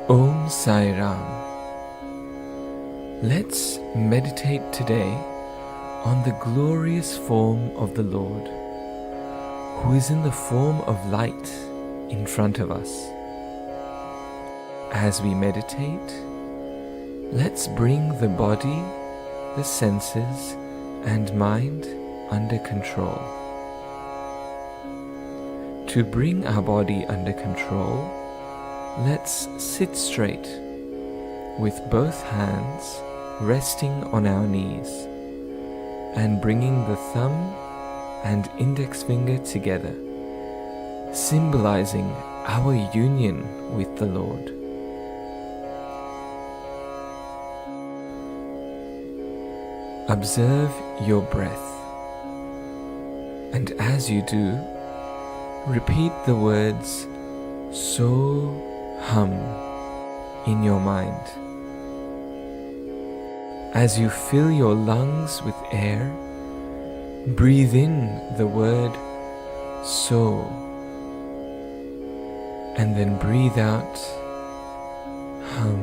Om Sai Ram. Let's meditate today on the glorious form of the Lord, who is in the form of light in front of us. As we meditate, let's bring the body, the senses, and mind under control. To bring our body under control, let's sit straight with both hands resting on our knees and bringing the thumb and index finger together, symbolizing our union with the Lord. Observe your breath, and as you do, repeat the words So Hum in your mind. As you fill your lungs with air, breathe in the word So, and then breathe out Hum,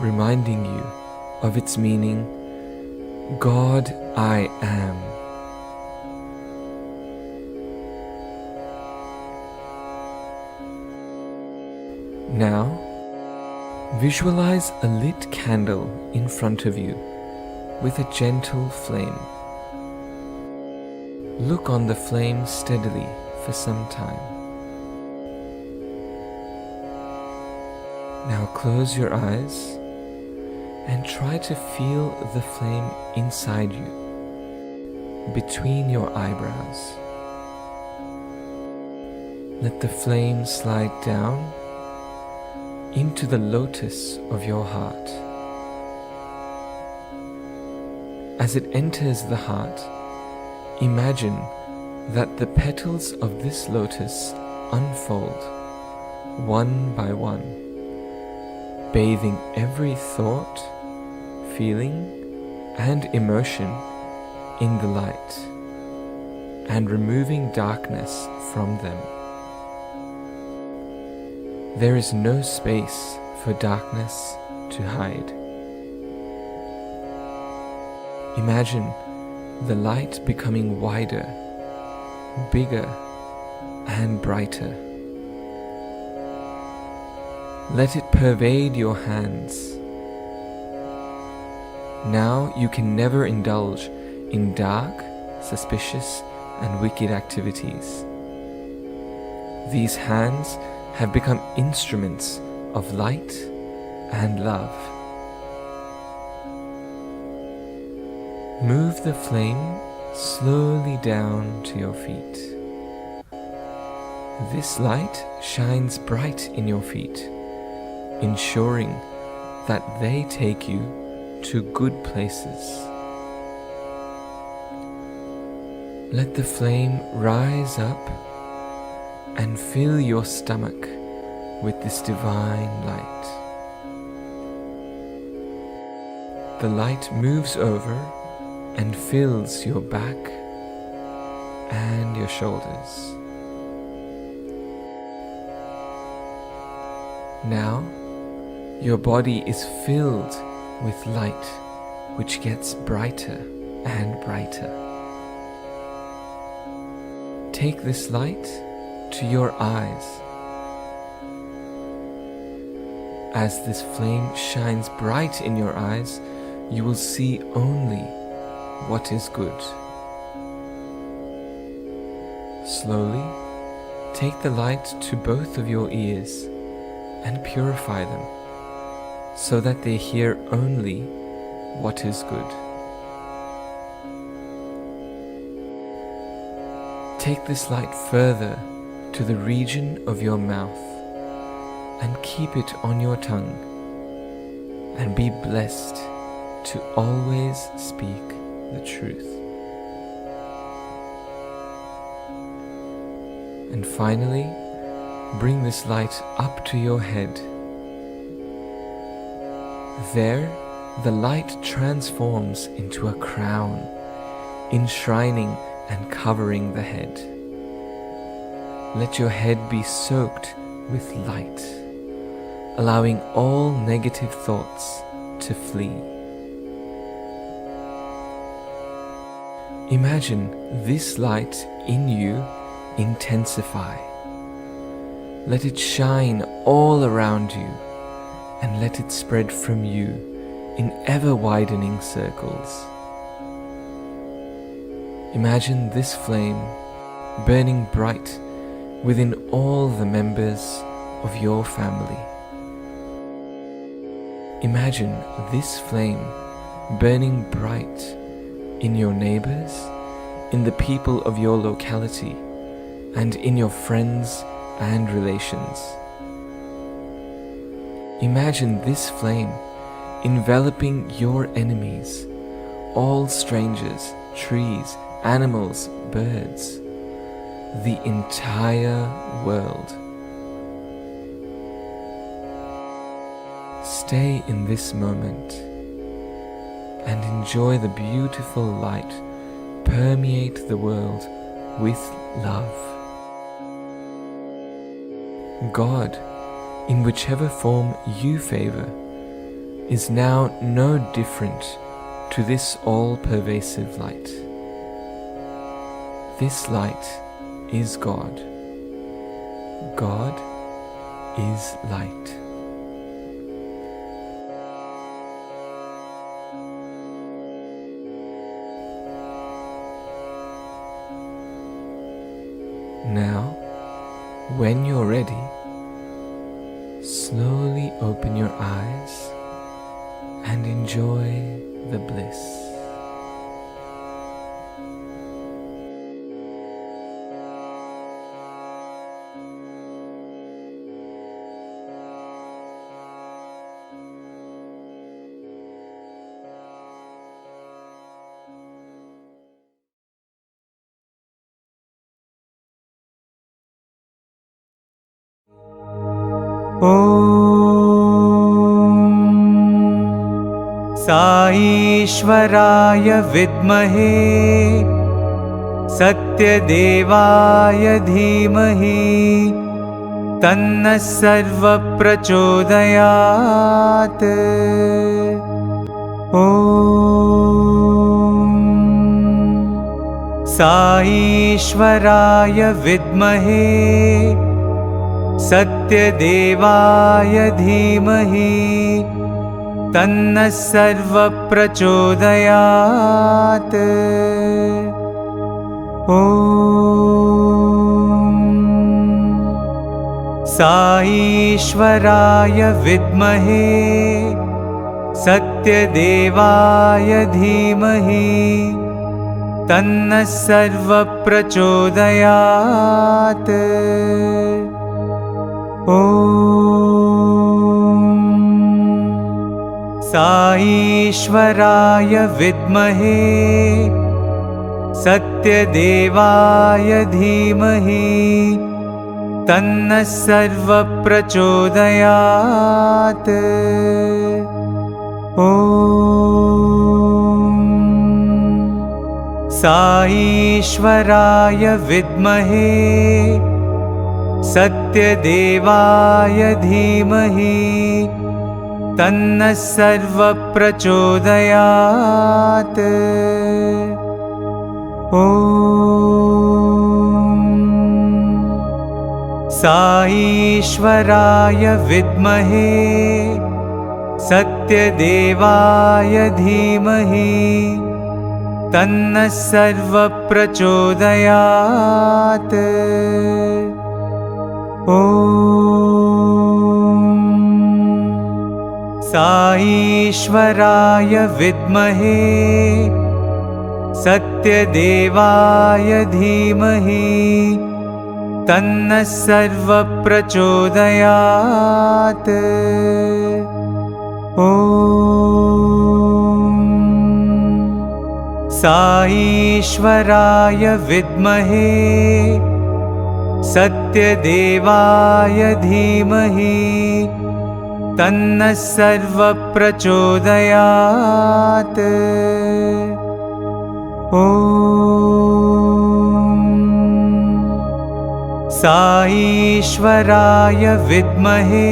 reminding you of its meaning, God I am. Now, visualize a lit candle in front of you with a gentle flame. Look on the flame steadily for some time. Now close your eyes and try to feel the flame inside you, between your eyebrows. Let the flame slide down into the lotus of your heart. As it enters the heart, imagine that the petals of this lotus unfold one by one, bathing every thought, feeling, and emotion in the light, and removing darkness from them. There is no space for darkness to hide. Imagine the light becoming wider, bigger, and brighter. Let it pervade your hands. Now you can never indulge in dark, suspicious, and wicked activities. These hands have become instruments of light and love. Move the flame slowly down to your feet. This light shines bright in your feet, ensuring that they take you to good places. Let the flame rise up and fill your stomach with this divine light. The light moves over and fills your back and your shoulders. Now, your body is filled with light, which gets brighter and brighter. Take this light to your eyes. As this flame shines bright in your eyes, you will see only what is good. Slowly, take the light to both of your ears and purify them, so that they hear only what is good. Take this light further to the region of your mouth and keep it on your tongue, and be blessed to always speak the truth. And finally, bring this light up to your head. There, the light transforms into a crown, enshrining and covering the head. Let your head be soaked with light, allowing all negative thoughts to flee. Imagine this light in you intensify. Let it shine all around you, and let it spread from you in ever-widening circles. Imagine this flame burning bright within all the members of your family. Imagine this flame burning bright in your neighbors, in the people of your locality, and in your friends and relations. Imagine this flame enveloping your enemies, all strangers, trees, animals, birds, the entire world. Stay in this moment and enjoy the beautiful light permeate the world with love. God, in whichever form you favor, is now no different to this all-pervasive light. This light is God. God is light. Now, when you're ready, slowly open your eyes and enjoy the bliss. साईश्वराय विद्महे सत्यदेवाय धीमहि तन्नः सर्वः प्रचोदयात्। ॐ साईश्वराय विद्महे सत्यदेवाय धीमहि तन्नः सर्वः प्रचोदयात्। ॐ साईश्वराय विद्महे सत्यदेवाय धीमहि तन्नः सर्वः प्रचोदयात्। ॐ साईश्वराय विद्महे सत्यदेवाय धीमहि तन्नः सर्वः प्रचोदयात्। ॐ साईश्वराय विद्महे सत्यदेवाय धीमहि तन्नः सर्वः प्रचोदयात्। ॐ साईश्वराय विद्महे सत्यदेवाय धीमहि तन्नः सर्वः प्रचोदयात्। ॐ साईश्वराय विद्महे सत्यदेवाय धीमहि तन्नः सर्वः प्रचोदयात्। ॐ साईश्वराय विद्महे सत्यदेवाय धीमहि तन्नः सर्वः प्रचोदयात्। ॐ साईश्वराय विद्महे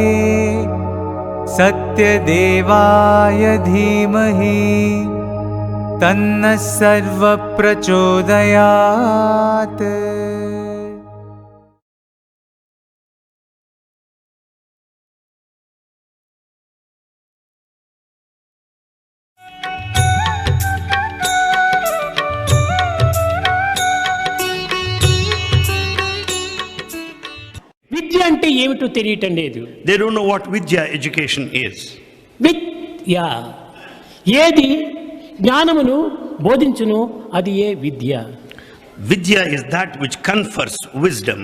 सत्यदेवाय धीमहि तन्नः सर्वः प्रचोदयात्। విద్య అంటే ఏమిటో తెలియటం లేదు. They don't know what Vidya education is. విద్య ఏది జ్ఞానమును బోధించును అది ఏ విద్య. Vidya is that which confers wisdom.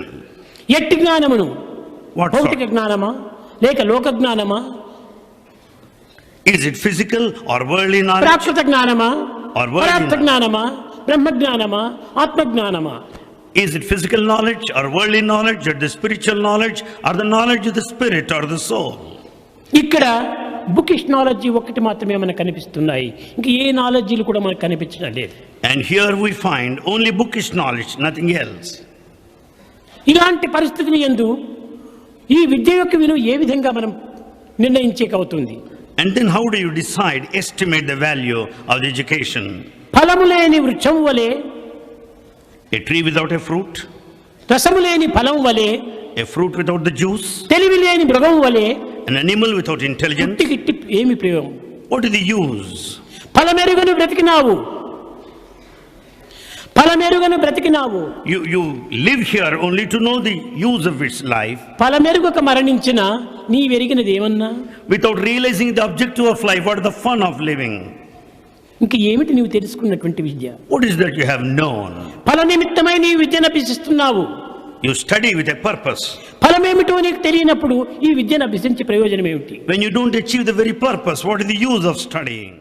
ఎట్టి జ్ఞానమును What భౌతిక sort? జ్ఞానమా లేక లోక జ్ఞానమా Is it physical or worldly knowledge? Prakrit జ్ఞానమా Or worldly పరార్థ knowledge. జ్ఞానమా బ్రహ్మ జ్ఞానమా ఆత్మ జ్ఞానమా? Is it physical knowledge or worldly knowledge or the spiritual knowledge or the knowledge of the spirit or the soul? ఇక్కడ bookish knowledge ఒకటి మాత్రమే మనకు కనిపిస్తున్నాయి. ఇంక ఏ నాలెడ్జీలు కూడా మనకు కనిపించడం లేదు. And here we find only bookish knowledge, nothing else. ఇలాంటి పరిస్థితిని యందు ఈ విద్య యొక్క విలువ ఏ విధంగా మనం నిర్ణయించేకవుతుంది? And then how do you decide, estimate the value of the education? ఫలము లేని వృక్షం వలె, A tree without a fruit, రసము లేని ఫలం వలె, a fruit without the juice, తెలివి లేని మృగం వలె an animal without intelligence. గిట్టి గిట్టి ఏమి ప్రయోగం? What is the use? ఫలమెరుగను బ్రతికినావు, ఫలమెరుగను బ్రతికినావు. You live here only to know the use of its life. ఫలమెరుగక మరణించిన నీ వెరిగినది ఏమన్నా? Without realizing the objective of life, what is the fun of living? ఇంక ఏమిటి నీవు తెలుసుకున్నటువంటి విద్య? What is that you have known? ఫల నిమిత్తమై నీ విద్యను అభ్యసిస్తున్నావు. You study with a purpose. ఫలమేమిటో నీకు తెలియనప్పుడు ఈ విద్యను అభ్యసించే ప్రయోజనం ఏమిటి? When you don't achieve the very purpose, what is the use of studying?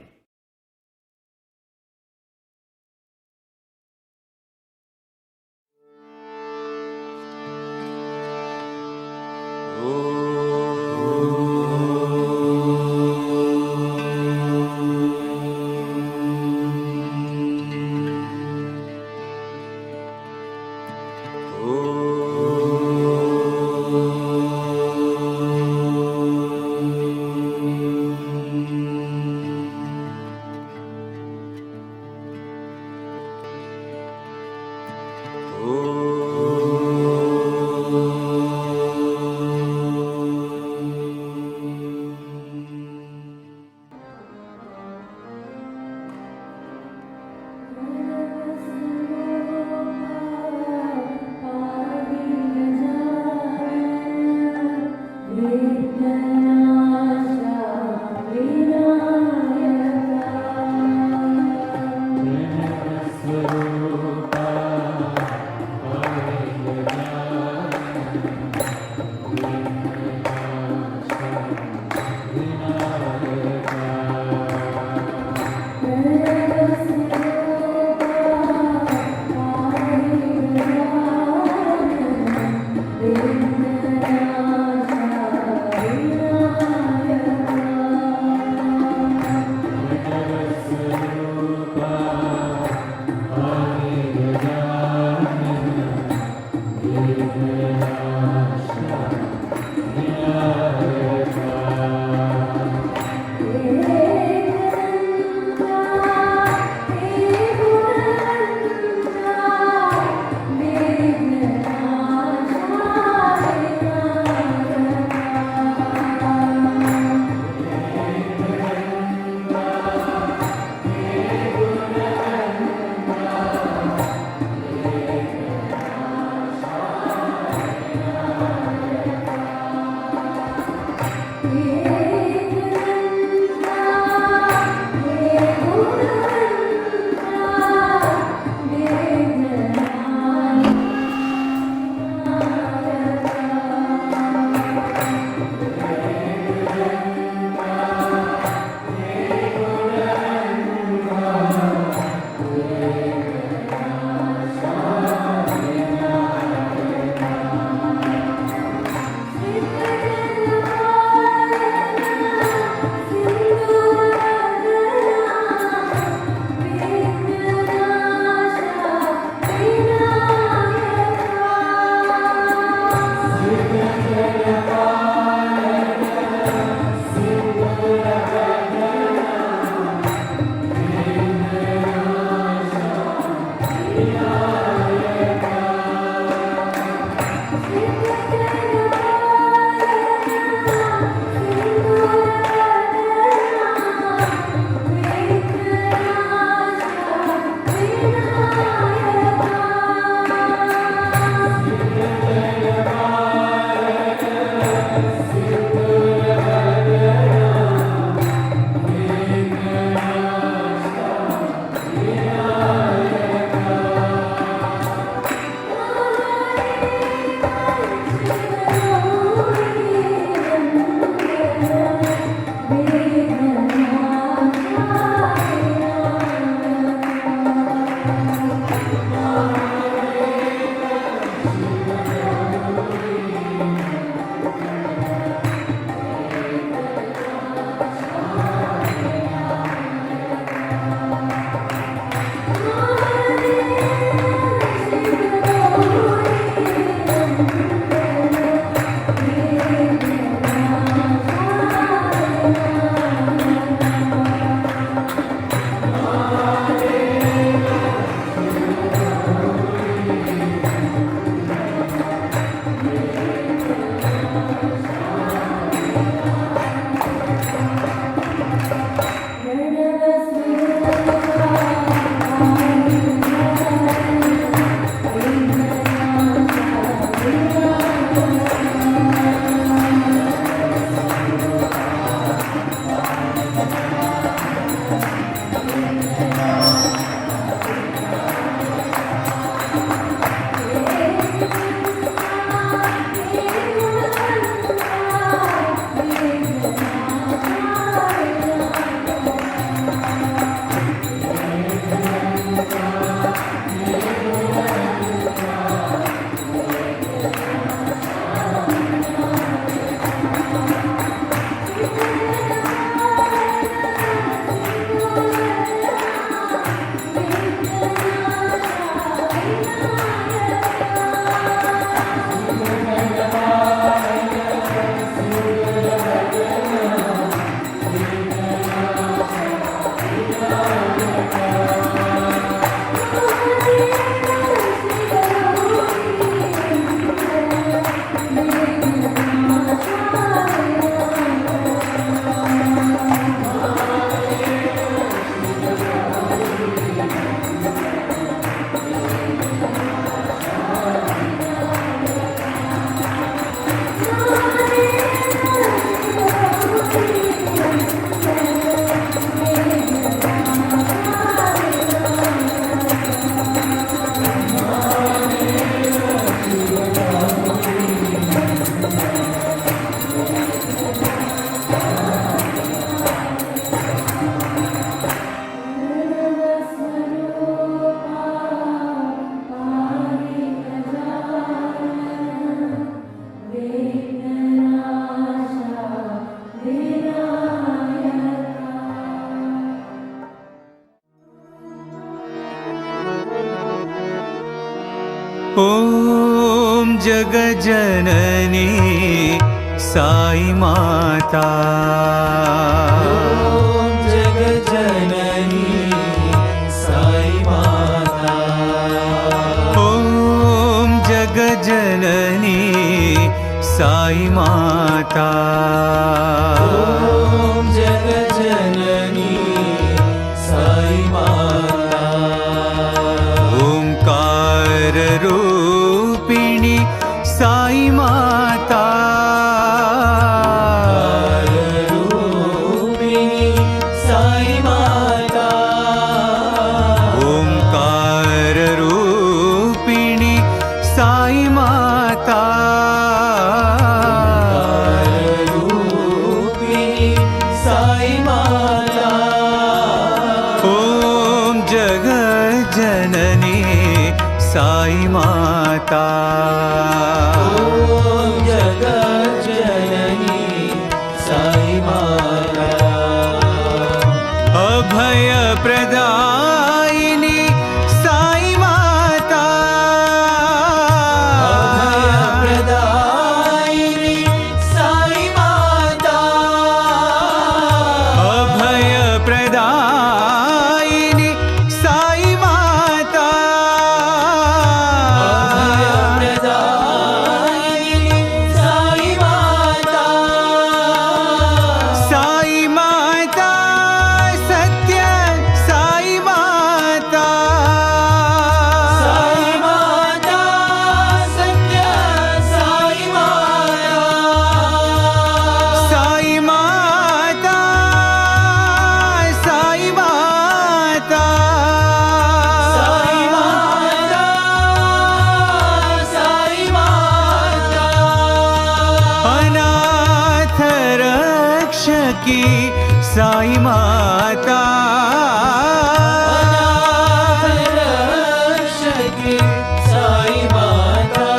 ॐ जगज्जननी साई माता। ॐ जगज्जननी साई माता। ॐ जगज्जननी साई माता। ॐ जगज्जननी साई माता। ओंकार रूपिणी साई माता। रूपिणी साई माता। ओंकार रूपिणी साई माता। रूपिणी साई माता। ॐ जगज्जननी साई माता। ॐ जगज्जननी साई माता। अभय प्रदायिनी साई माता। अभयप्रदायिनी साई माता। अभय प्रदायिनी साई माता। अभयप्रदायिनी साई माता। साई माता सत्य साई माता। साई माता सत्य साई माता। साई माता साई माता। साई माता साई माता। अनाथ रक्षकी साई माता। रक्षकी साई माता।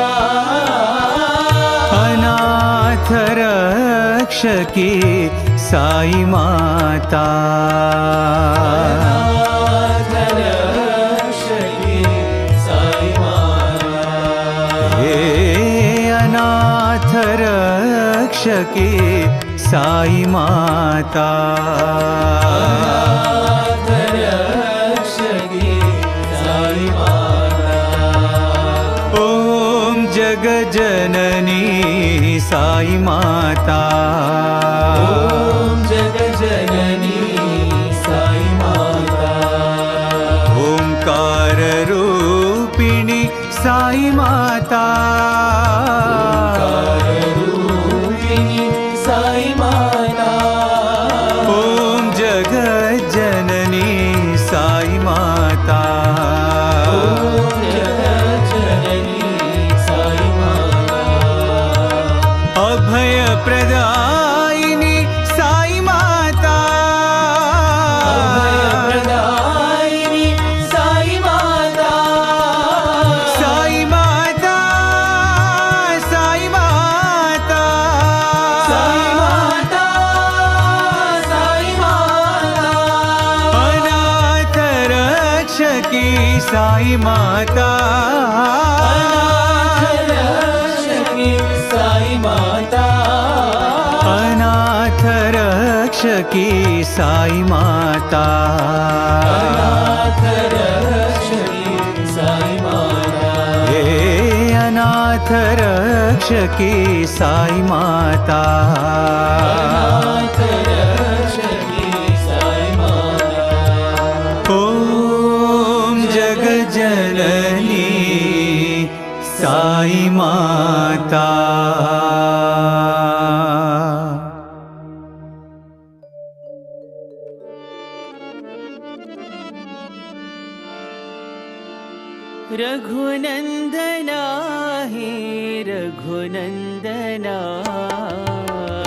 अनाथ रक्षकी साई माता। रक्षकी साई माता। हे अनाथ रक्षकी रक्षकी साई माता। ओम जगजननी साई माता। ओंकार रूपिणी साई माता। ओम जगज्जननी साई माता। अभय प्रदायिनी साई माता। साई माता, साई माता, साई माता, साई माता। अनाथ रक्षकी साई माता। अनाथ रक्षकी साई माता। हे अनाथ रक्षकी साई माता। ओम जगजननी साई माता। रघुनंदना हे रघुनंदना।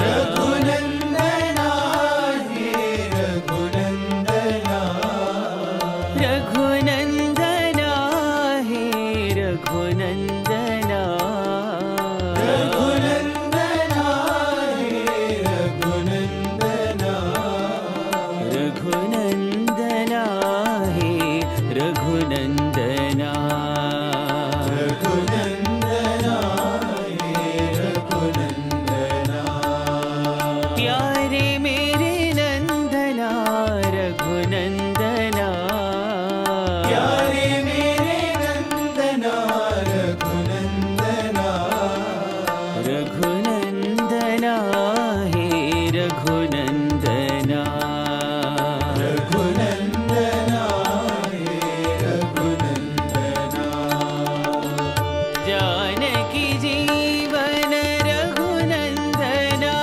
रघुनंदना हे रघुनंदना। रघुनंदना हे रघुनंदना। रघुनंदना हे रघुनंदना। रघुनंदना हे रघुनंदना। प्यारे मेरे नंदना रघुनंदना। प्यारे मेरे नंदना रघुनंदना। रघुनंदना हे रघुनंदना। रघुनंदना हे रघुनंदना। जानकी जीवन रघुनंदना।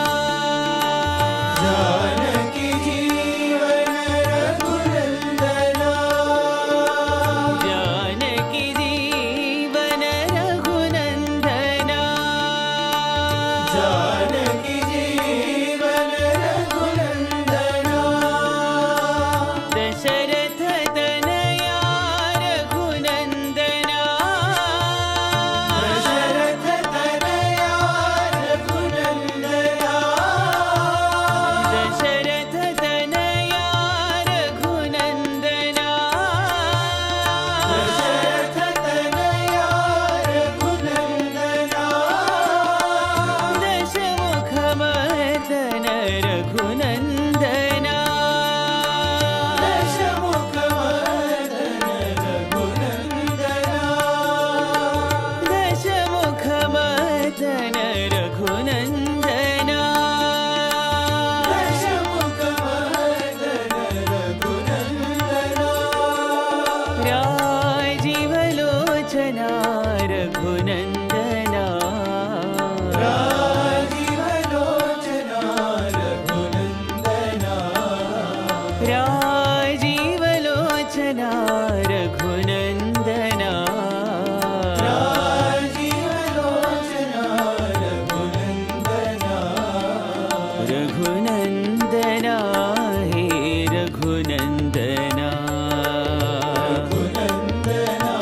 जानकी जीवन रघुनंदना। जानकी जीवन रघुनंदना। जानकी जीवन रघुनंदना। दशरथ तनया रघुनंदना। दशरथ तनया रघुनंदना। दशरथ तनया रघुनंदना। दशरथ तनया रघुनंदना। दशमुख मर्दन रघुनंदना। दशमुख मर्दन रघुनंदना। दशमुख मर्दन रघुनंदना। दशमुख मर्दन रघुनंदना। राजीव लोचना रघुनंदना। राजीव लोचना रघुनंदना। राजीव लोचना रघुनंदना। राजीव लोचना रघुनंदना। रघुनंदना हे रघुनंदना। रघुनंदना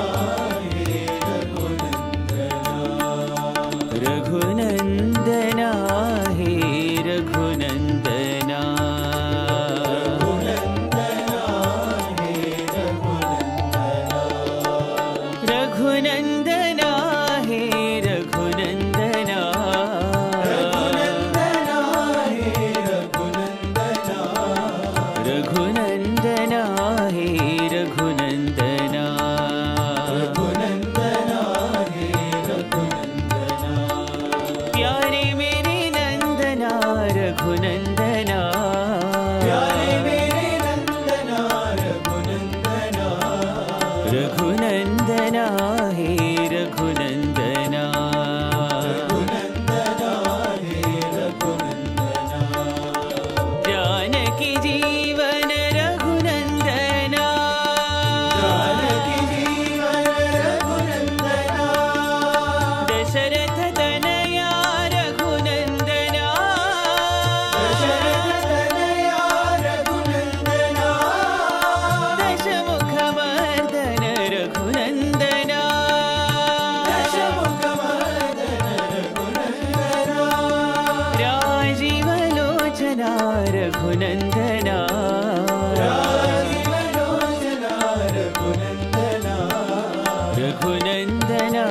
हे रघुनंदना। रघुनंदना हे रघुनंदना। रघुनंदना हे रघुनंदना। रघुनंदना रघुनंदना प्यारे मेरे नंदना रघुनंदना रघुनंदना हे रघुनंदना रघुनंदना हे रघुनंदना जानकी जीवन रघुनंदना जानकी जीवन रघुनंदना दशरथ तनया रघुनंदना दशरथ तनया रघुनंदना दशमुख मर्दन रघुनंदना दशमुखमर्दन रघुनंदना राजीव लोचना रघुनंदना राजीवलोचना रघुनंदना रघुनंदना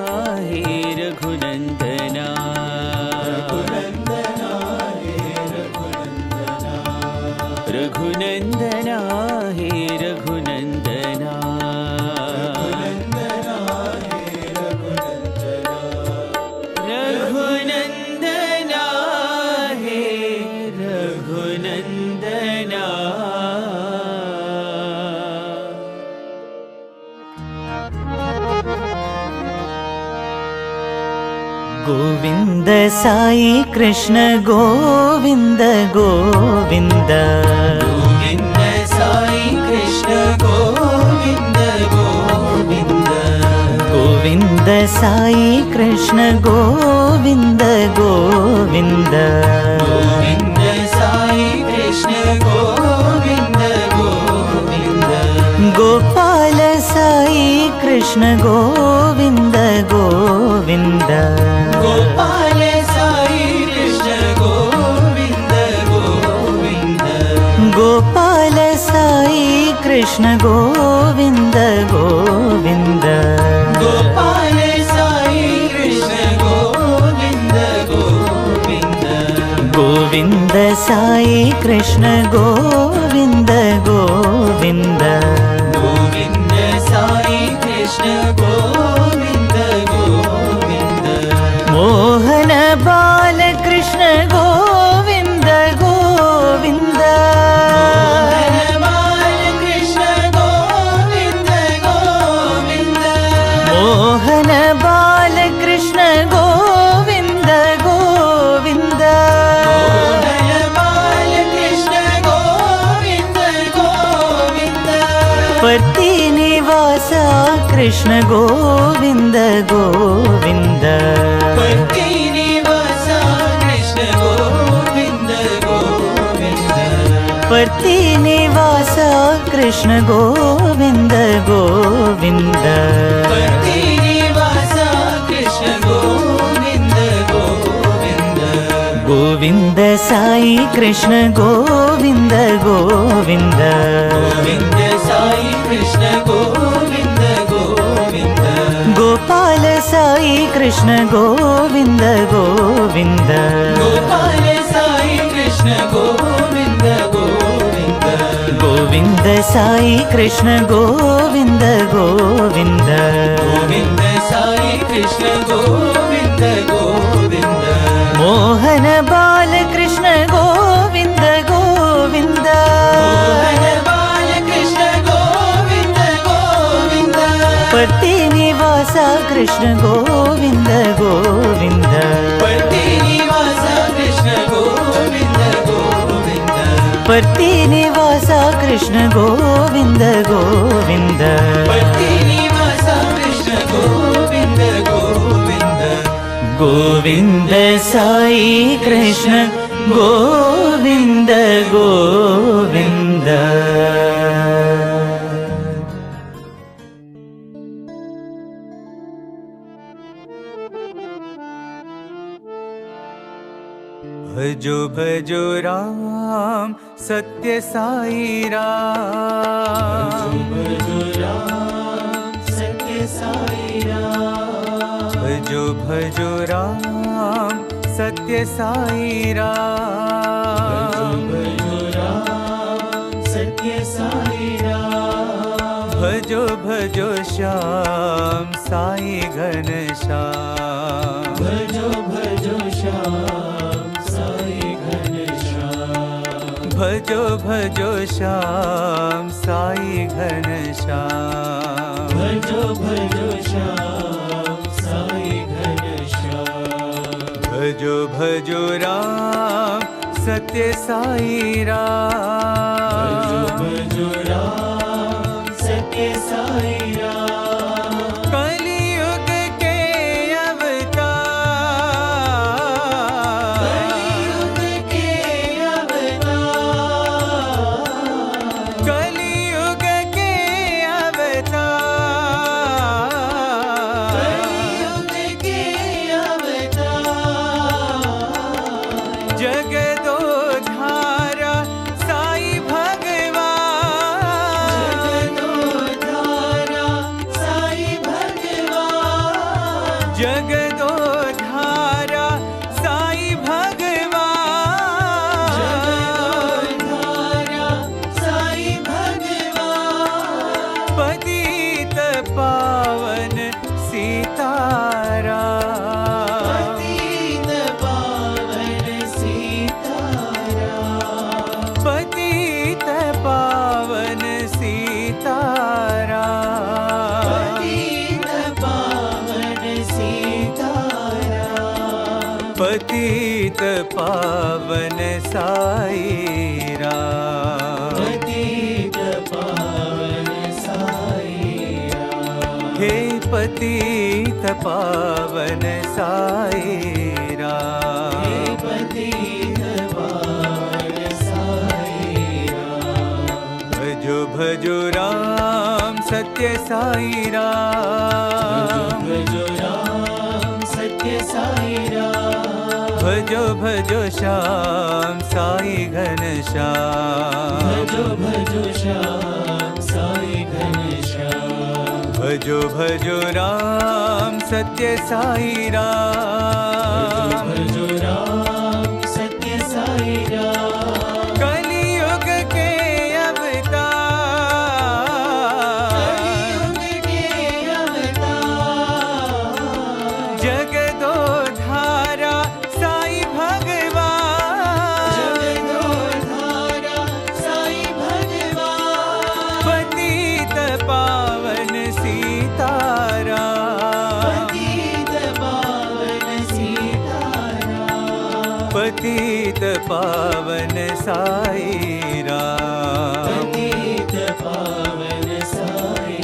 हे रघुनंदना रघुनंदना हे रघुनंदना रघुनंदना हे रघुनंदना रघुनंदना हे रघुनंदना रघुनंदना हे रघुनंदना गोविंद साई कृष्ण गोविंद गोविंद गोविंद साई कृष्ण गोविंद गोविंद गोविंद साई कृष्ण गोविंद गोविंद गोविंद साई कृष्ण गोविंद गोविंद गोपाल साई कृष्ण गोविंद गोविंद गोपाल साई कृष्ण गोविंद गोविंद गोपाल साई कृष्ण गोविंद गोविंद गोपाल साई कृष्ण गोविंद गोविंद गोविंद साई कृष्ण गोविंद गोविंद गोविंद साई कृष्ण गोविंद गोविंद मोहन बाल कृष्ण गोविंद गोविंद बाल कृष्ण गोविंद गोविंद मोहन बाल कृष्ण गोविंद गोविंद बाल कृष्ण गोविंद गोविंद पति निवासा कृष्ण गोविंद गोविंद पति निवासा कृष्ण गोविंद गोविंद पति निवासा कृष्ण गोविंद गोविंद पति निवासा कृष्ण गोविंद गोविंद गोविंद साई कृष्ण गोविंद गोविंद गोविंद साई कृष्ण गोविंद गोविंद गोपाल साई कृष्ण गोविंद गोविंद गोपाल साई कृष्ण गोविंद गोविंद गोविंद साई कृष्ण गोविंद गोविंद गोविंद साई कृष्ण गोविंद गोविंद मोहन बाल कृष्ण गोविंद गोविंद मोहन बाल कृष्ण गोविंद गोविंद पति निवासा कृष्ण गोविंद गोविंद पति निवासा कृष्ण गोविंद गोविंद पति निवासा कृष्ण गोविंद गोविंद पति निवासा कृष्ण गोविंद गोविंद गोविंद साई कृष्ण गोविंद गोविंद भजो भजो राम सत्य साई राम भजो राम सत्य साई राम भजो भजो राम सत्य साई राम भजो राम सत्य साई राम भजो भजो श्याम साई घन श्याम भजो भजो श्याम साई घन श्याम भजो भजो श्याम साई घनश्याम भजो भजो श्याम साई घनश्याम भजो भजो राम सत्य साई राम भजो भजो राम सत्य साई राम कलियुग के अवतार कलियुग के अवतार कलियुग के अवतार कलियुग के अवतार जगदोधारा साई भगवान जगदोधारा साई भगवान जगदोधारा साई भगवान जगदोधारा साई भगवान पतित पावन सीताराम पतित पावन सीताराम पतित पावन सीताराम पतित पावन सीताराम पतित पावन साई राम पतित पावन साई राम हे पतित पावन साई राम पतित पावन साई राम भजो भजो राम सत्य साई राम भजो राम सत्य साई राम भजो भजो श्याम साई घनश्याम भजो भजो श्याम साई घनश्याम भजो भजो राम सत्य साई राम भजो राम सत्य साई राम कलियुग के अवतार कलियुग के अवतार जगदोधारा साई भगवान जगदोधारा साई भगवान पतित पावन सीताराम पतित पावन सीताराम पतित पावन साई राम पतित पावन साई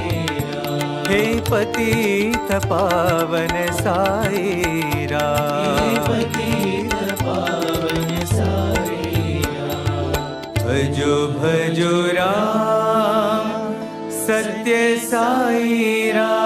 राम हे पतित पावन साई राम पतित पावन साई राम भजो भजो राम सत्य Sai Ram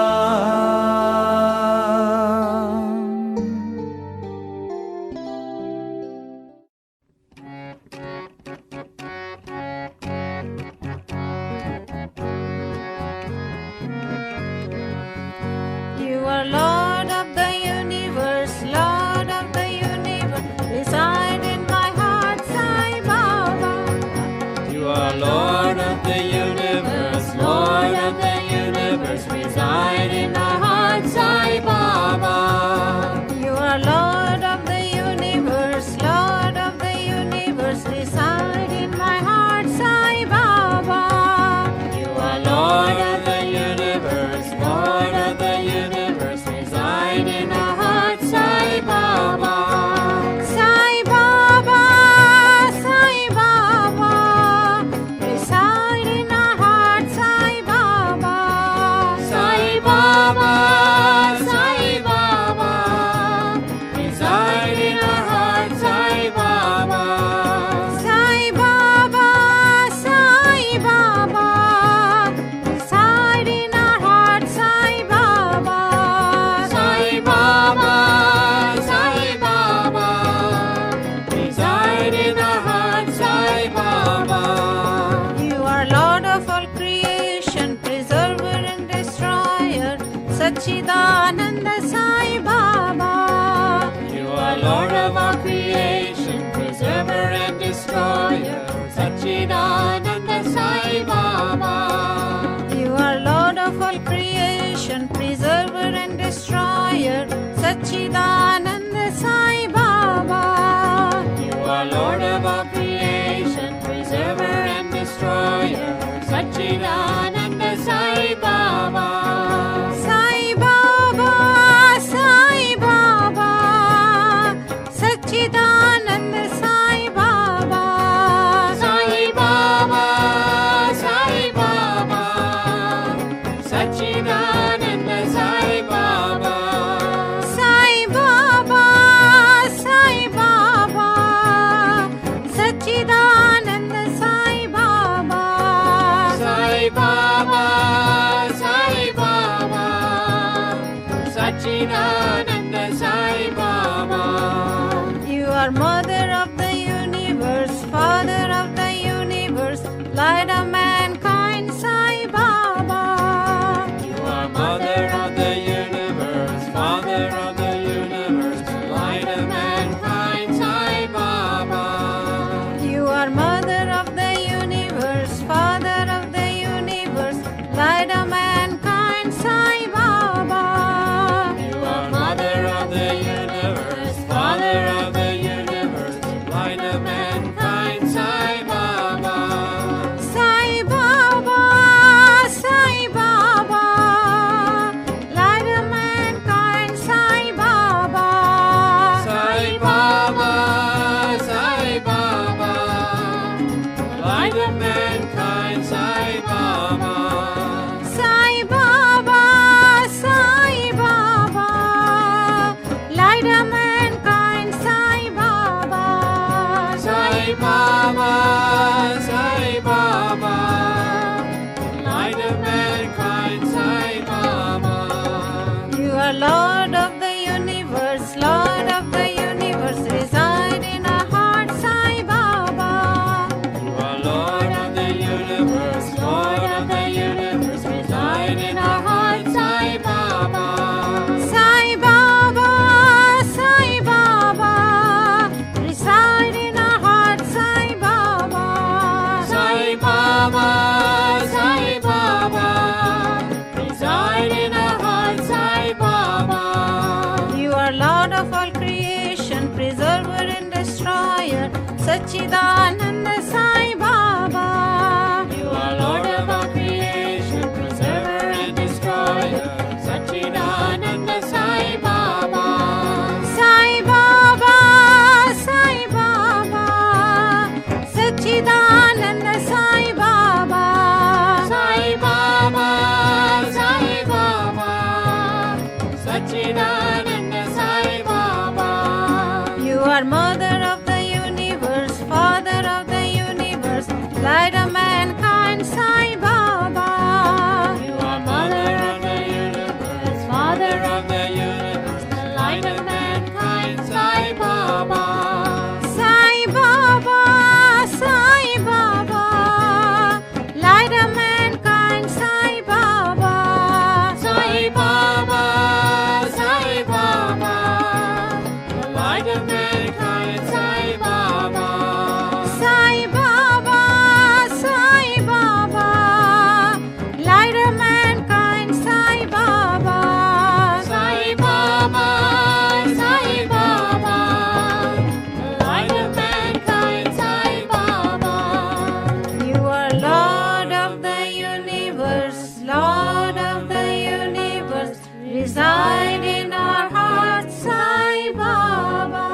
You are Lord of the universe, Lord of the universe, reside in my heart, Sai Baba. You are Lord of the universe, Lord of the universe, reside in our hearts, Sai Baba. You are Lord of the universe, Lord of the universe, reside in my heart, Sai Baba. You are Lord of the universe, Lord of the universe, reside in our hearts, Sai Baba. Sai Baba, Sai Baba, reside in our heart, Sai Baba. Sai Baba, Sai Baba, reside in our hearts, Sai Baba. Sai Baba, Sai Baba, reside in our heart, Sai Baba. Sai Baba, Sai Baba, reside in our hearts, Sai Baba. You are Lord of all creation, preserver and destroyer, Satchidananda Sai Baba. You are Lord of our creation, preserver and destroyer, Satchidananda Sai Baba. You are Lord of all creation, preserver and destroyer, Satchidananda Sai Baba. You are Lord of our creation, Sai Baba, Sai Baba, light of mankind, Sai Baba. You are Lord of the universe, Lord of the universe, reside in our hearts, Sai Baba. You are Lord of the universe, Lord of the universe, reside in our hearts, Sai Baba. Sai Baba, Sai Baba, reside in our hearts, Sai Baba. Sai Baba, Sai Baba, reside in our hearts, Sai Baba. You are Lord of all creation, preserver and destroyer, Sachidananda Sai Baba. You are Lord of all creation, preserver and destroyer, Sachidananda Sai Baba. Sai Baba, Sai Baba, Sachidananda Sai Baba. Sai Baba, Sai Baba, Sachidananda Sai Baba. You are Mother of the universe, Father of the universe, Light of mankind, Sai Baba. You are Mother of the universe, Father of the universe, the light of mankind, Sai Baba. Sai Baba, Sai Baba, Light of mankind, Sai Baba. Sai Baba, Sai Baba, the light of mankind, Sai Baba. Sai Baba, Sai Baba, Light of mankind, Sai Baba. Sai Baba, Sai Baba, the light of mankind, Sai Baba. You are Lord of the universe, Lord of the universe, reside in our hearts, Sai Baba.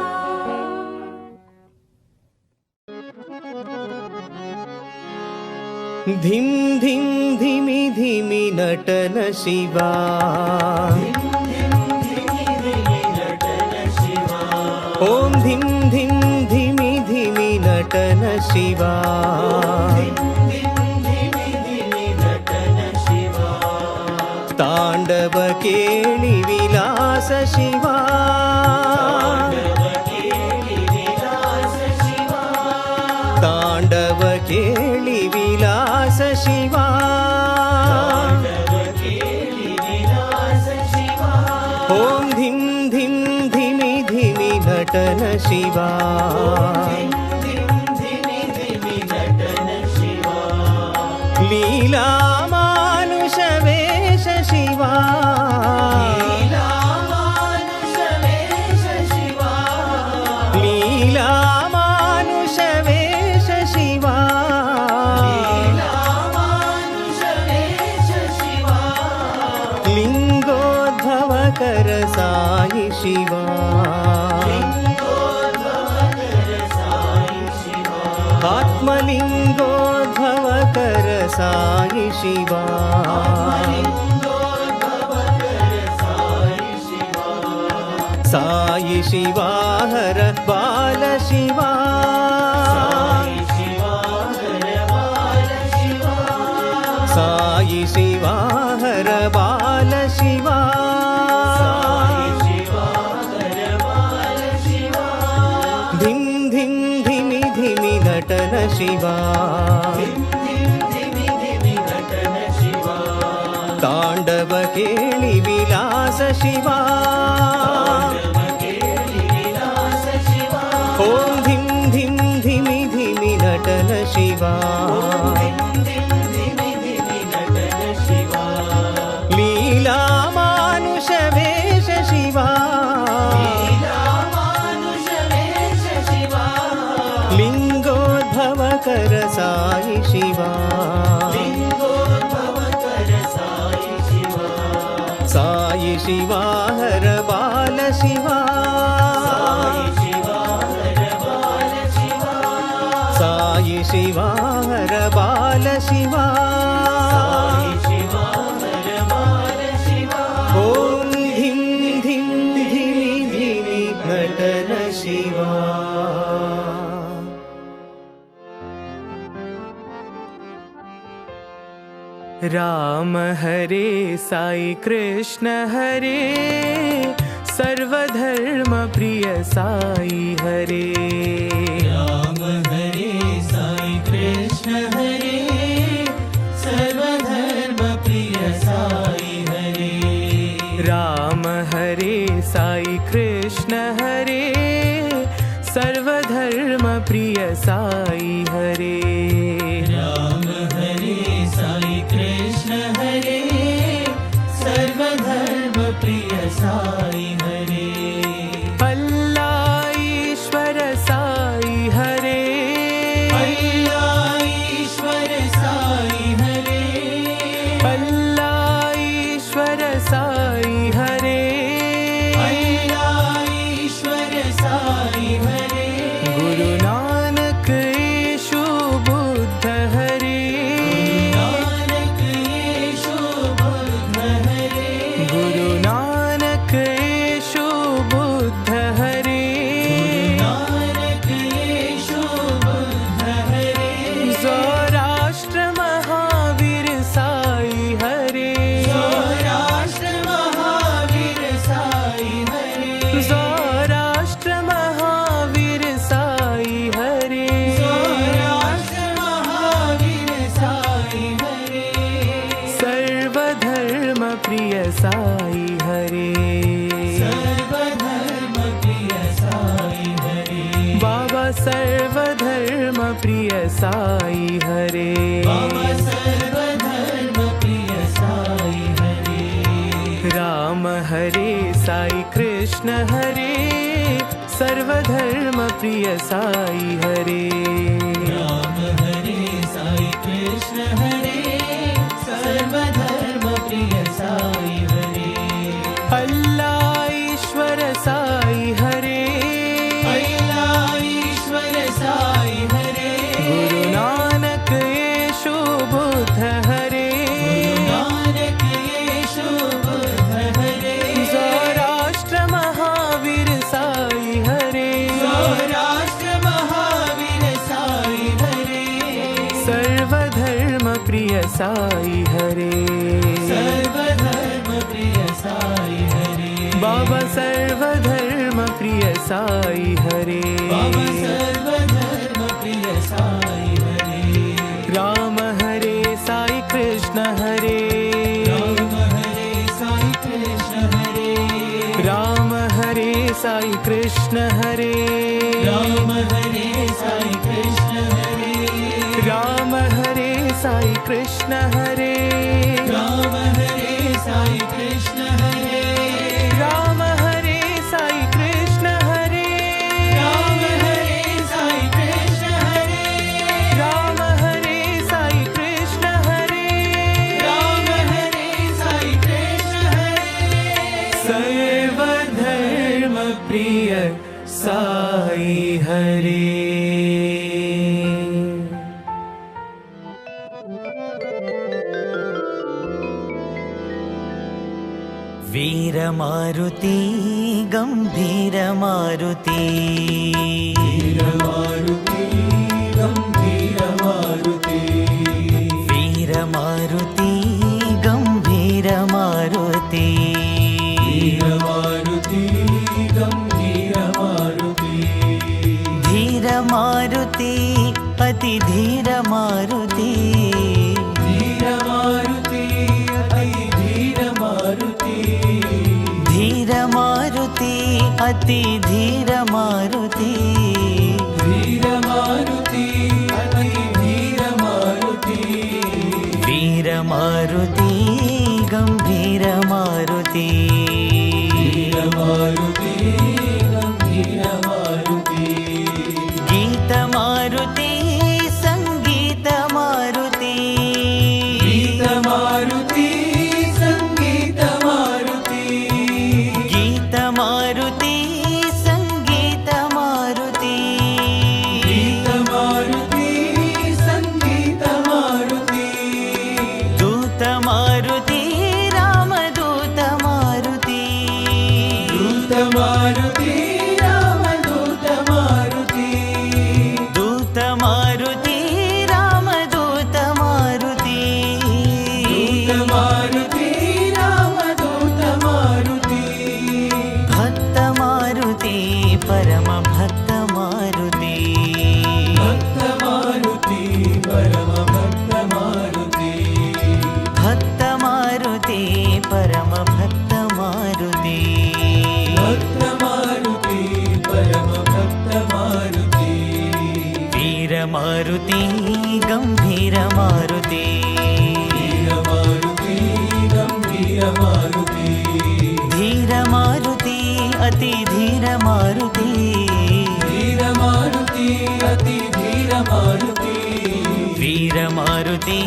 धिम धिम धिमि धिमि नटन Shiva ॐ धिम धिम धिमि धिमि नटन शिवा ताण्डव केळि विलास शिवा ताण्डव केळि विलास शिवा ॐ धिम धिम धिमि धिमि नटन शिवा लीला मानुष वेश शिवा लीला मानुष वेश शिवा लिंगोद्भव कर साई शिवा आत्मलिंगोद्भव कर साई शिवा साई शिवा हर बाल शिवा साई शिवा हर बाल शिवा धिम धिम धिमि धिमि नटन शिवा ताण्डव केळि विलास शिवा ॐ धिम धिम धिमि धिमि नटन शिवा लीला मानुष वेश शिवा लिंगोद्भव कर साई शिवा साई शिवा हर बाल शिवा साई शिवा हर बाल शिवा ॐ धिम धिम धिमि धिमि नटन शिवा राम हरे साई कृष्ण हरे सर्वधर्म प्रिय साई हरे राम हरे साई कृष्ण हरे सर्वधर्म प्रिय साई हरे राम हरे साई कृष्ण हरे सर्वधर्म प्रिय साई हरे राम हरे साई कृष्ण हरे सर्वधर्म प्रिय साई हरे अल्लाह ईश्वर साई हरे अल्लाह ईश्वर साई हरे अल्लाह ईश्वर साई हरे अल्लाह ईश्वर साई हरे गुरु नानक यीशु बुद्ध हरे नानक यीशु बुद्ध हरे गुरु नानक यीशु बुद्ध हरे नानक यीशु बुद्ध हरे सौराष्ट्र महावीर साई हरे सौराष्ट्र महावीर साई हरे सौराष्ट्र महावीर साई हरे सौराष्ट्र महावीर साई हरे सर्वधर्म प्रिय साई हरे सर्वधर्म प्रिय साई हरे बाबा सर्वधर्म प्रिय साई हरे बाबा सर्वधर्म प्रिय साई हरे राम हरे साई कृष्ण हरे सर्वधर्म प्रिय साई हरे राम हरे साई कृष्ण हरे सर्वधर्म प्रिय साई हरे अल्लाह ईश्वर साई हरे अल्लाह ईश्वर साई हरे गुरु नानक यीशु बुद्ध हरे नानक यीशु बुद्ध हरे सौराष्ट्र महावीर साई हरे सौराष्ट्र महावीर साई हरे सर्वधर्म प्रिय साई हरे सर्वधर्म प्रिय साई हरे बाबा सर्वधर्म प्रिय साई हरे बाबा सर्वधर्म प्रिय साई हरे राम हरे साई कृष्ण हरे राम हरे साई कृष्ण हरे राम हरे साई कृष्ण हरे राम हरे साई कृष्ण हरे राम हरे साई कृष्ण हरे राम हरे साई कृष्ण हरे राम हरे साई कृष्ण हरे राम हरे साई कृष्ण हरे राम हरे साई कृष्ण हरे राम हरे साई कृष्ण हरे सर्वधर्म प्रिय साई हरे वीर मारुति गंभीर मारुति वीर मारुति गंभीर मारुति वीर मारुति गंभीर मारुति वीर मारुति गंभीर मारुति धीर मारुति अति धीर मारुति धीर मारुति अति धीर मारुति धीर मारुति अति धीर मारुति धीर मारुति अति धीर मारुति वीर मारुति गंभीर मारुति वीर मारुति गंभीर मारुति गीत मारुति संगीत मारुति गीत मारुति संगीत मारुति गीत मारुति संगीत मारुति गीत मारुति संगीत मारुति दूत मारुति मारुति गंभीर मारुति धीर मारुति अति धीर मारुति वीर मारुति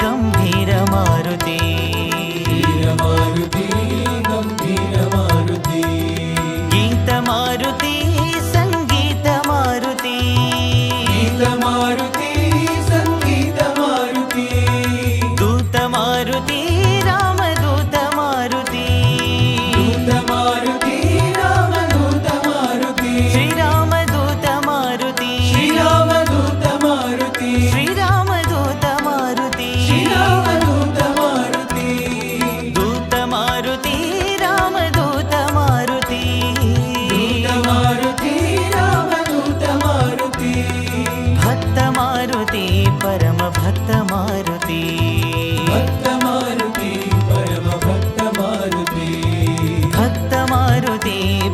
गंभीर मारुति गीत मारुति संगीत मारुति दूत मारुति रामदूत मारुति श्री रामदूत मारुति श्री रामदूत मारुति दूत मारुति रामदूत मारुति भक्त मारुति परम भक्त मारुति भक्त मारुति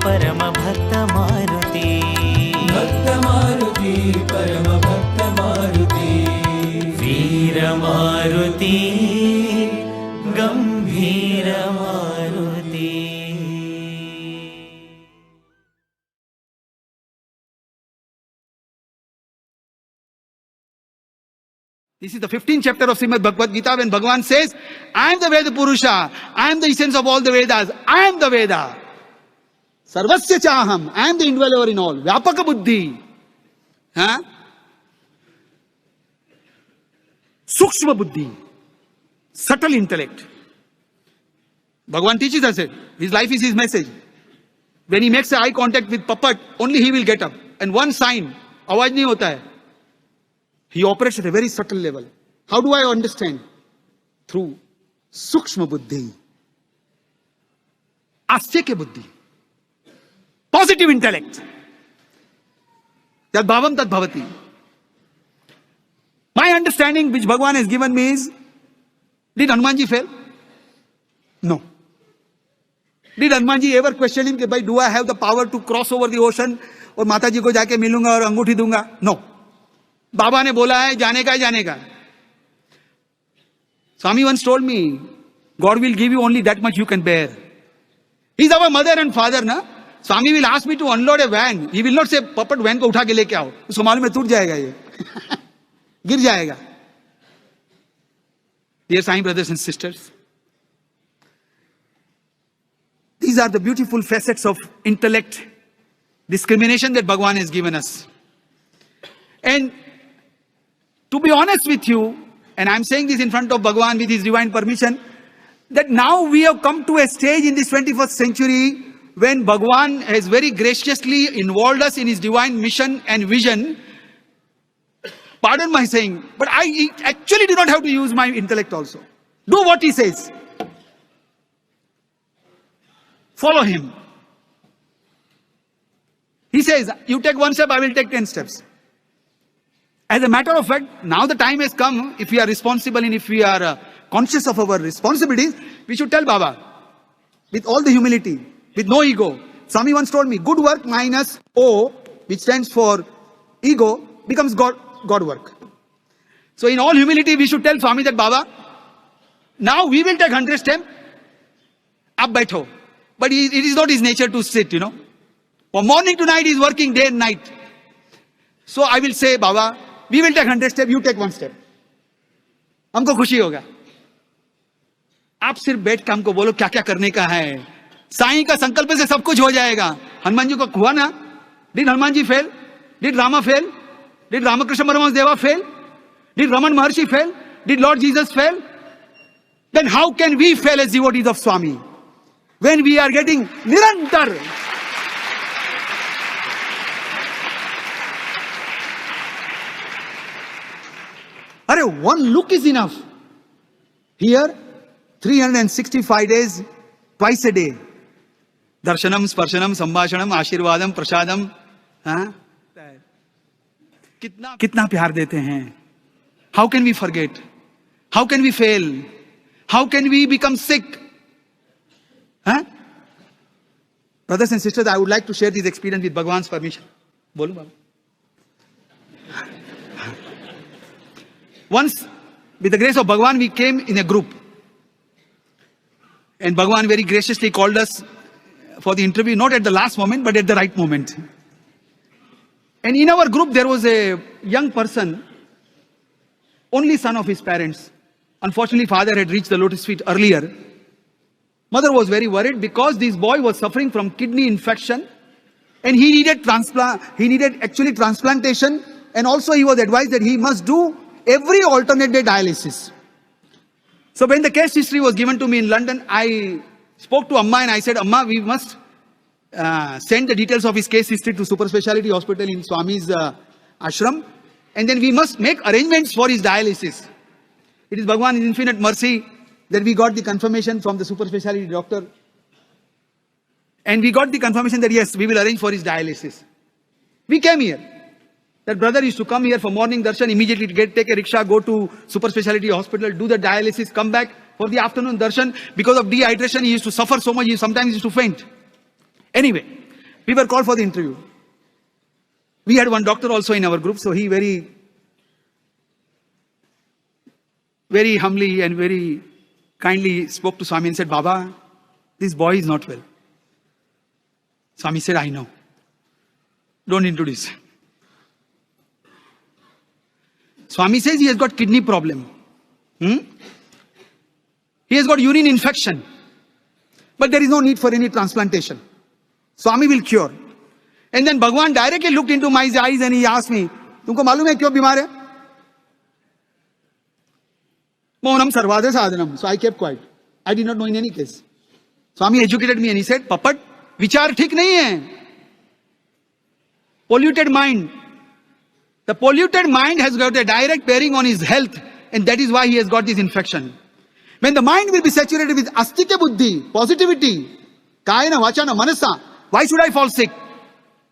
परम भक्त मारुति वीर मारुति गंभीर Maruti. This is the 15th chapter of Srimad Bhagavad Gita, when Bhagavan says, I am the Veda Purusha, I am the essence of all the Vedas, I am the Veda. Sarvasya Chaham, I am the indweller in all. Vyapaka Buddhi. Sukshma Buddhi. Subtle intellect. Bhagavan teaches us it. His life is his message. When he makes eye contact with puppet, only he will get up. And one sign, आवाज नहीं होता है. He operates at a very subtle level. How do I understand? Through Sukshma Buddhi. Astyakya Buddhi. Positive intellect. Yad bhavam tad bhavati. My understanding which Bhagavan has given me is, did Hanumanji fail? No. Did Hanumanji ever question him, bhai, do I have the power to cross over the ocean और माता जी को जाके मिलूंगा और अंगूठी दूंगा? No. बाबा ने बोला है जाने का है जाने का. Swami once told me, God will give you only that much you can bear. He's our mother and father, na? Swami will ask me to unload a van. He will not say, puppet van को उठा के लेके आओ. उसको मालूम है टूट जाएगा ये. गिर जाएगा. Dear Sai brothers and sisters, these are the beautiful facets of intellect discrimination that Bhagavan has given us. And to be honest with you, and I'm saying this in front of Bhagavan with his divine permission, that now we have come to a stage in this 21st century when Bhagavan has very graciously involved us in his divine mission and vision. Pardon my saying, but I actually do not have to use my intellect also. Do what he says. Follow him. He says, you take one step, I will take 10 steps. As a matter of fact, now the time has come, if we are responsible and if we are conscious of our responsibilities, we should tell Baba, with all the humility, with no ego. Swami once told me, good work minus O, which stands for ego, becomes God work. So in all humility, we should tell Swami that, Baba, now we will take 100 steps, ab baitho. But it is not his nature to sit, you know. From morning to night, he is working day and night. So I will say, Baba, we will take 100 steps, you take 1 step. हमको खुशी होगा. आप सिर्फ बैठ के हमको बोलो क्या क्या करने का है. साईं का संकल्प से सब कुछ हो जाएगा. हनुमान जी को हुआ ना? Did Hanuman ji fail? Did Rama fail? Did Ramakrishna Paramahansa Deva fail? Did Raman Maharshi fail? Did Lord Jesus fail? Then how can we fail as devotees of Swami? When we are getting nirantar. Arey, one look is enough. Here, 365 days, twice a day. Darshanam, Sparshanam, Sambhashanam, Ashirvadam, Prasadam. कितना प्यार देते हैं. How can we forget? How can we fail? How can we become sick? Brothers and sisters, I would like to share this experience with Bhagavan's permission. बोलूं बाबा? Once, with the grace of Bhagwan, we came in a group. And Bhagwan very graciously called us for the interview, not at the last moment, but at the right moment. And in our group, there was a young person, only son of his parents. Unfortunately, father had reached the lotus feet earlier. Mother was very worried because this boy was suffering from kidney infection and he needed transplantation, and also he was advised that he must do every alternate day dialysis. So when the case history was given to me in London, I spoke to Amma and I said, Amma, we must send the details of his case history to Super Speciality Hospital in Swami's ashram, and then we must make arrangements for his dialysis. It is Bhagwan's infinite mercy that we got the confirmation from the Super Speciality doctor. And we got the confirmation that yes, we will arrange for his dialysis. We came here. That brother used to come here for morning darshan, immediately take a rickshaw, go to Super Speciality Hospital, do the dialysis, come back for the afternoon darshan. Because of dehydration, he used to suffer so much, he sometimes used to faint. Anyway, we were called for the interview. We had one doctor also in our group, so he very humbly and very kindly spoke to Swami and said, Baba, this boy is not well. Swami said, I know. Don't introduce. Swami says he has got kidney problem. He has got urine infection. But there is no need for any transplantation. Swami will cure. And then Bhagwan directly looked into my eyes and he asked me, Tumko malum hai kyo bimar hai? Maunam sarvadha sadhanam. So I kept quiet. I did not know in any case. Swami educated me and he said, Papat, vichar thik nahi hai. Polluted mind. The polluted mind has got a direct bearing on his health, and that is why he has got this infection. When the mind will be saturated with astika buddhi, positivity, kayana, vachana, manasa, why should I fall sick?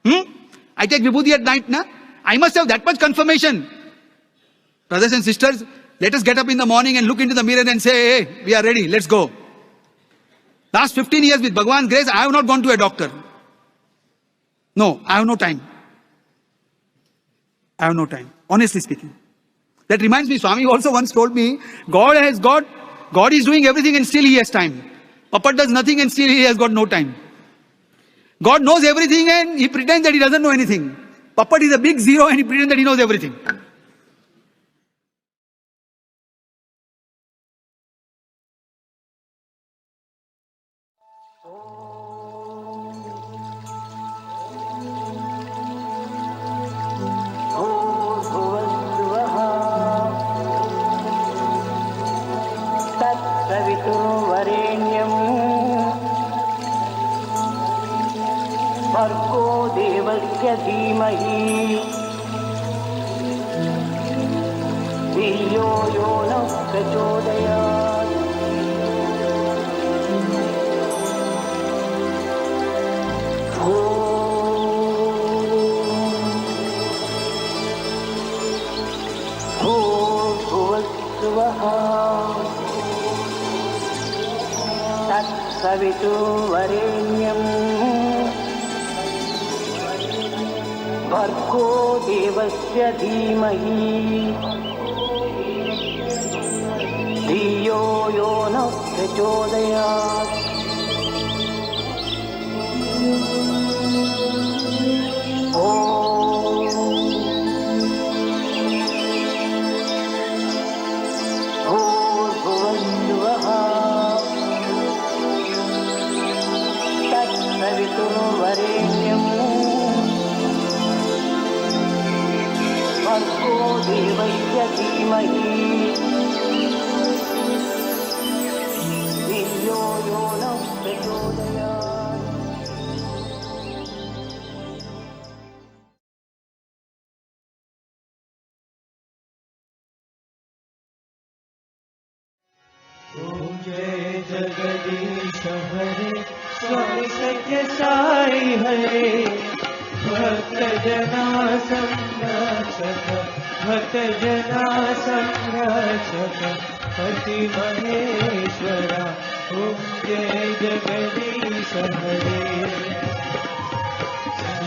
I take vibhuti at night, na? I must have that much confirmation. Brothers and sisters, let us get up in the morning and look into the mirror and say, hey, we are ready, let's go. Last 15 years with Bhagwan's grace, I have not gone to a doctor. No, I have no time. I have no time, honestly speaking. That reminds me, Swami also once told me, God is doing everything and still he has time. Papat does nothing and still he has got no time. God knows everything and he pretends that he doesn't know anything. Papat is a big zero and he pretends that he knows everything. भर्गो देवस्य धीमहि धियो यो नः प्रचोदयात्। भूर्भुवस्सुवः तत्सवितुर्वरेण्यम् भर्गो देवस्य धीमहि धियो यो नः प्रचोदयात्। भूर्भुवस्सुवः तत्सवितुर्वरेण्यम् भर्गो देवस्य धीमहि धियो यो नः प्रचोदयात्। ओम जय जगदीश हरे स्वामी सत्य साई हरे भक्त जना संरक्षक भक्त जना संरक्षक पति महेश्वरा ओम जय जगदीश हरे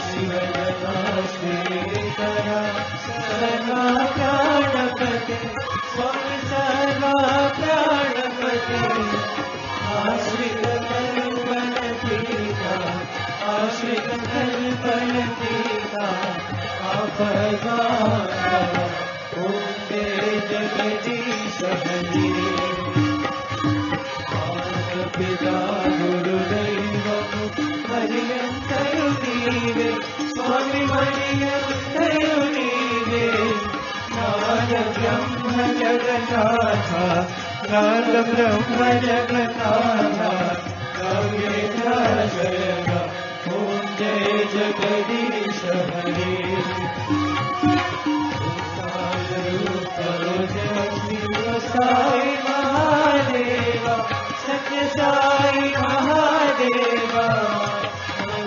शिव जना श्री करा सदा प्राणपते स्वामी सर्वा प्राणपति आश्रित कल्पन पीता आश्रित कल्पन पीता आपदाता ओम जय जगदीश हरि पिता गुरुदैवము మరియంతయు నీవే స్వామి మరియంతయు నీవే నాద బ్రహ్మ జగన్నాథ నాద బ్రహ్మ జగన్నాథ గౌరీ జయ ఓం జయ జగదీశ హరి साई महादेवा सत्य साई महादेवा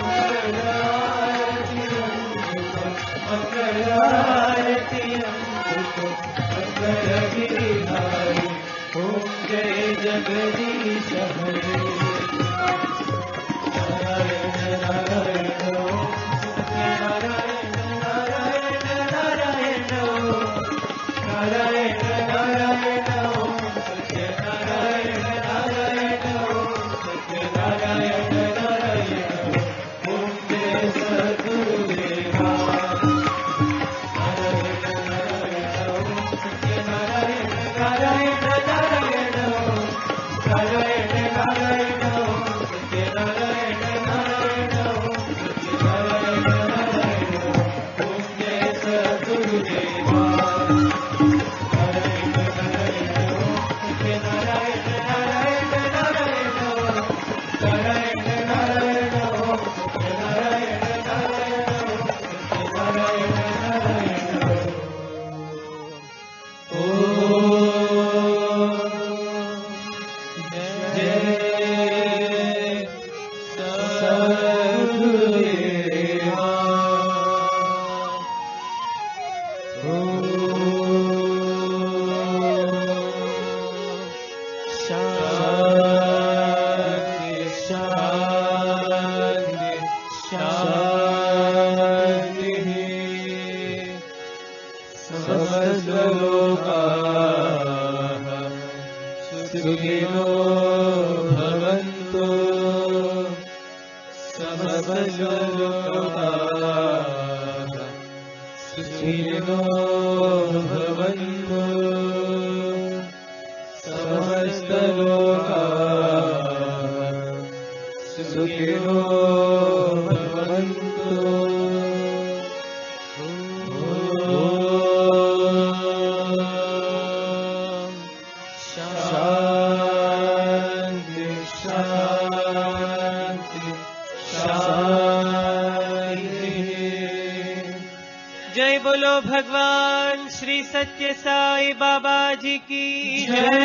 मंगलारती मंगलारती मंगल गिरिधारी ओम जय जगदीश हरे नारायण नारायण ओम नारायण नारायण नारायण नारायण नारायण ओम सत्य नारायण नारायण ओम सत्य नारायण नारायण ओम जय सद्गुरुदेवा नारायण नारायण ओम सत्य नारायण नारायण नारायण ओम नारायण नारायण ओम सत्य नारायण नारायण ओम सत्य नारायण नारायण ओम जय सद्गुरुदेवा सुखिनो भवन्तु समस्त लोकाः सुखिनो भवन्तु समस्त लोकाः सुखिनो भवन्तु शांति शांति शांति। जय बोलो भगवान श्री सत्य साई बाबा जी की जय।